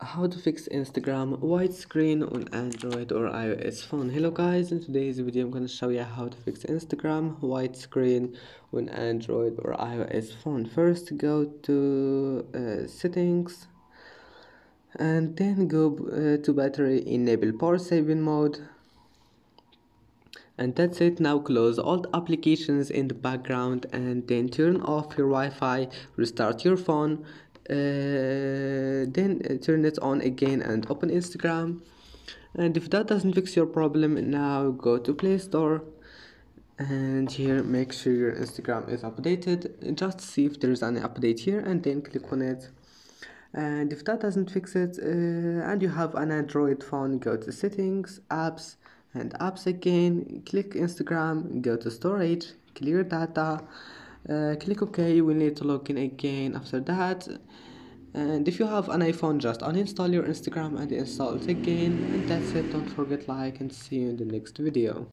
How to fix Instagram widescreen on Android or iOS phone. Hello guys, in today's video I'm going to show you how to fix Instagram widescreen on Android or iOS phone. First go to settings and then go to battery, enable power saving mode, and that's it. Now close all the applications in the background and then turn off your Wi-Fi, restart your phone, then turn it on again and open Instagram. And if that doesn't fix your problem, now go to Play Store and here make sure your Instagram is updated. Just see if there's any update here and then click on it. And if that doesn't fix it and you have an Android phone, go to settings, apps, and apps again, click Instagram, go to storage, clear data, click OK. You will need to log in again after that. And if you have an iPhone, just uninstall your Instagram and install it again. And that's it. Don't forget like and see you in the next video.